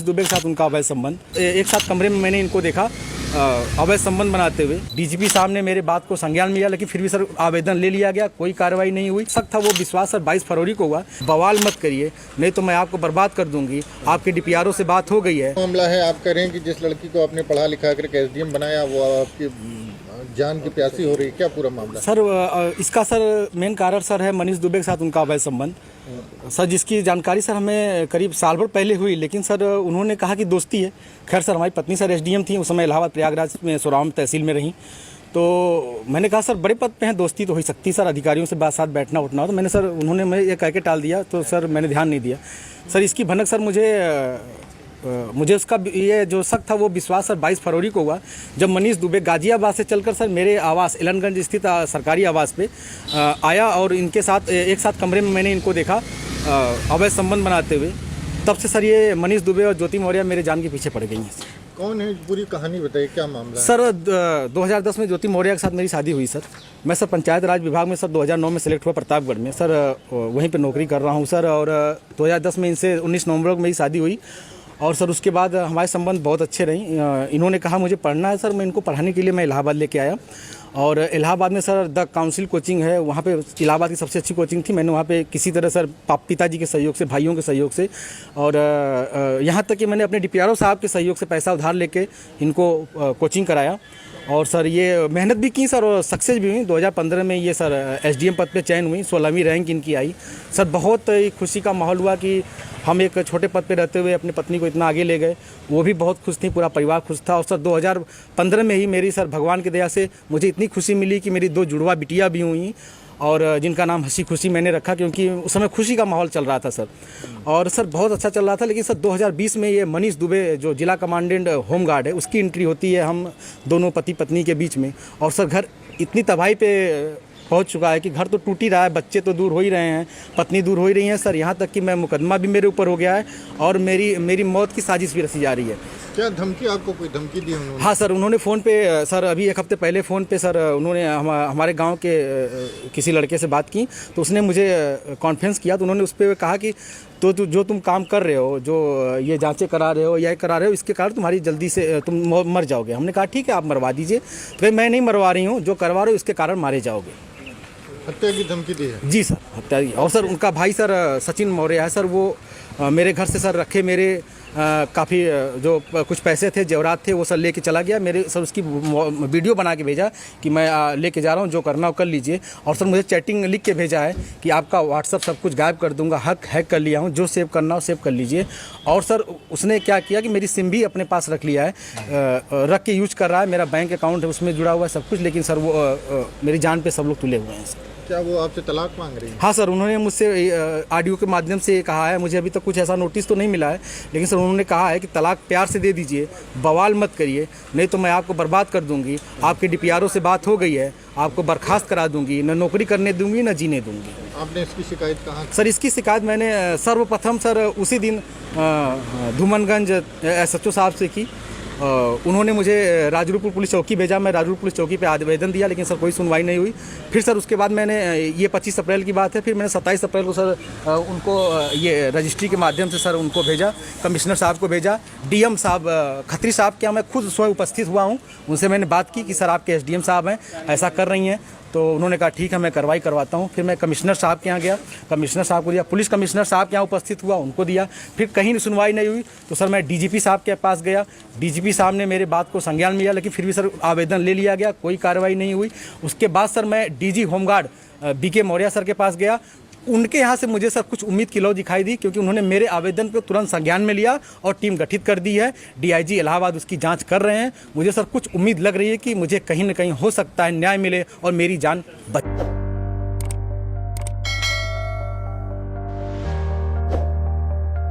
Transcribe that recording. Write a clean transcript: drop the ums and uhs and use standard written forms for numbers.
दुबे के साथ उनका अवैध संबंध, एक साथ कमरे में मैंने इनको देखा अवैध संबंध बनाते हुए। डीजीपी साहब ने मेरे बात को संज्ञान में लिया, लेकिन फिर भी सर आवेदन ले लिया गया, कोई कार्रवाई नहीं हुई। सख्त था वो विश्वास सर 22 फरवरी को हुआ। बवाल मत करिए, नहीं तो मैं आपको बर्बाद कर दूंगी। आपके डीपीआरओ से बात हो गई है। मामला है, आप कह रहे हैं कि जिस लड़की को आपने पढ़ा लिखा करके एसडीएम बनाया वो आपकी जान की प्यासी हो रही है, क्या पूरा मामला? सर इसका सर मेन कारण सर है मनीष दुबे के साथ उनका अवैध संबंध सर, जिसकी जानकारी सर हमें करीब साल भर पहले हुई, लेकिन सर उन्होंने कहा कि दोस्ती है। खैर सर हमारी पत्नी सर एसडीएम थी, उस समय इलाहाबाद प्रयागराज में सोराम तहसील में रहीं। तो मैंने कहा सर बड़े पद पे हैं, दोस्ती तो हो सकती सर, अधिकारियों से साथ बैठना उठना हो। तो मैंने सर उन्होंने मैं ये कह के टाल दिया, तो सर मैंने ध्यान नहीं दिया। सर इसकी भनक सर मुझे उसका ये जो शक था वो विश्वास सर 22 फरवरी को हुआ, जब मनीष दुबे गाजियाबाद से चलकर सर मेरे आवास एलनगंज स्थित सरकारी आवास पे आया और इनके साथ एक साथ कमरे में मैंने इनको देखा अवैध संबंध बनाते हुए। तब से सर ये मनीष दुबे और ज्योति मौर्य मेरे जान के पीछे पड़ गई हैं। कौन है, पूरी कहानी बताइए, क्या मामला है? सर 2010 में ज्योति मौर्य के साथ मेरी शादी हुई सर। मैं सर पंचायत राज विभाग में सर 2009 में सेलेक्ट हुआ प्रतापगढ़ में सर, वहीं पे नौकरी कर रहा हूँ सर। और 2010 में इनसे 19 नवंबर को मेरी शादी हुई और सर उसके बाद हमारे संबंध बहुत अच्छे रहीं। इन्होंने कहा मुझे पढ़ना है सर, मैं इनको पढ़ाने के लिए मैं इलाहाबाद लेके आया। और इलाहाबाद में सर द काउंसिल कोचिंग है, वहाँ पे इलाहाबाद की सबसे अच्छी कोचिंग थी। मैंने वहाँ पे किसी तरह सर पिताजी के सहयोग से, भाइयों के सहयोग से, और यहाँ तक कि मैंने अपने डीपीआरओ साहब के सहयोग से पैसा उधार लेके इनको कोचिंग कराया। और सर ये मेहनत भी की सर और सक्सेस भी हुई। 2015 में ये सर एसडीएम पद पे चयन हुई, 16वीं रैंक इनकी आई। सर बहुत ही खुशी का माहौल हुआ कि हम एक छोटे पद पे रहते हुए अपनी पत्नी को इतना आगे ले गए। वो भी बहुत खुश थी, पूरा परिवार खुश था। और सर 2015 में ही मेरी सर भगवान की दया से मुझे इतनी खुशी मिली कि मेरी 2 जुड़वा बिटिया भी हुई, और जिनका नाम हंसी खुशी मैंने रखा, क्योंकि उस समय खुशी का माहौल चल रहा था सर। और सर बहुत अच्छा चल रहा था। लेकिन सर 2020 में ये मनीष दुबे जो जिला कमांडेंट होमगार्ड है, उसकी एंट्री होती है हम दोनों पति पत्नी के बीच में। और सर घर इतनी तबाही पे पहुंच चुका है कि घर तो टूट ही रहा है, बच्चे तो दूर हो ही रहे हैं, पत्नी दूर हो ही रही है सर। यहाँ तक कि मैं मुकदमा भी मेरे ऊपर हो गया है और मेरी मौत की साजिश भी रची जा रही है। क्या धमकी, आपको कोई धमकी दी उन्होंने? हाँ सर, उन्होंने फ़ोन पे सर अभी 1 हफ्ते पहले फ़ोन पे सर उन्होंने हमारे गांव के किसी लड़के से बात की, तो उसने मुझे कॉन्फ्रेंस किया। तो उन्होंने उस पर कहा कि तो जो तुम काम कर रहे हो, जो ये जांचें करा रहे हो या करा रहे हो, इसके कारण तुम्हारी जल्दी से तुम मर जाओगे। हमने कहा ठीक है आप मरवा दीजिए। तो मैं नहीं मरवा रही हूँ, जो करवा रहे हो इसके कारण मारे जाओगे। हत्या की धमकी दी है? जी सर, हत्या की। और सर उनका भाई सर सचिन मौर्य है सर, वो मेरे घर से सर रखे मेरे काफ़ी जो कुछ पैसे थे, जेवरात थे, वो सर लेके चला गया। मेरे सर उसकी वीडियो बना के भेजा कि मैं लेके जा रहा हूँ, जो करना हो कर लीजिए। और सर मुझे चैटिंग लिख के भेजा है कि आपका व्हाट्सअप सब कुछ गायब कर दूंगा, हैक कर लिया हूँ, जो सेव करना हो सेव कर लीजिए। और सर उसने क्या किया कि मेरी सिम भी अपने पास रख लिया है, रख के यूज कर रहा है। मेरा बैंक अकाउंट है उसमें जुड़ा हुआ है सब कुछ, लेकिन सर वो मेरी जान पे सब लोग तुले हुए हैं सर। क्या वो आपसे तलाक मांग रही है? हाँ सर, उन्होंने मुझसे ऑडियो के माध्यम से कहा है, मुझे अभी तक कुछ ऐसा नोटिस तो नहीं मिला है, लेकिन सर उन्होंने कहा है कि तलाक प्यार से दे दीजिए, बवाल मत करिए, नहीं तो मैं आपको बर्बाद कर दूंगी। आपके डीपीआरओ से बात हो गई है, आपको बर्खास्त करा दूंगी, न नौकरी करने दूंगी न जीने दूंगी। आपने इसकी शिकायत कहाँ? सर इसकी शिकायत मैंने सर्वप्रथम सर उसी दिन धूमनगंज SHO साहब से की। उन्होंने मुझे राजरूपुर पुलिस चौकी भेजा, मैं राजरूपुर पुलिस चौकी पे आवेदन दिया, लेकिन सर कोई सुनवाई नहीं हुई। फिर सर उसके बाद मैंने ये 25 अप्रैल की बात है, फिर मैंने 27 अप्रैल को सर उनको ये रजिस्ट्री के माध्यम से सर उनको भेजा, कमिश्नर साहब को भेजा। डीएम साहब खत्री साहब के यहाँ मैं खुद स्वयं उपस्थित हुआ हूँ, उनसे मैंने बात की कि सर आपके एसडीएम साहब हैं ऐसा कर रही हैं। तो उन्होंने कहा ठीक है मैं कार्रवाई करवाता हूँ। फिर मैं कमिश्नर साहब के यहाँ गया, कमिश्नर साहब को दिया, पुलिस कमिश्नर साहब के यहाँ उपस्थित हुआ, उनको दिया। फिर कहीं सुनवाई नहीं हुई तो सर मैं डीजीपी साहब के पास गया, डीजीपी साहब ने मेरे बात को संज्ञान में लिया, लेकिन फिर भी सर आवेदन ले लिया गया, कोई कार्रवाई नहीं हुई। उसके बाद सर मैं DG home guard BK Maurya sir के पास गया। उनके यहाँ से मुझे सर कुछ उम्मीद की लौ दिखाई दी, क्योंकि उन्होंने मेरे आवेदन पर तुरंत संज्ञान में लिया और टीम गठित कर दी है। DIG इलाहाबाद उसकी जांच कर रहे हैं। मुझे सर कुछ उम्मीद लग रही है कि मुझे कहीं न कहीं हो सकता है न्याय मिले और मेरी जान बच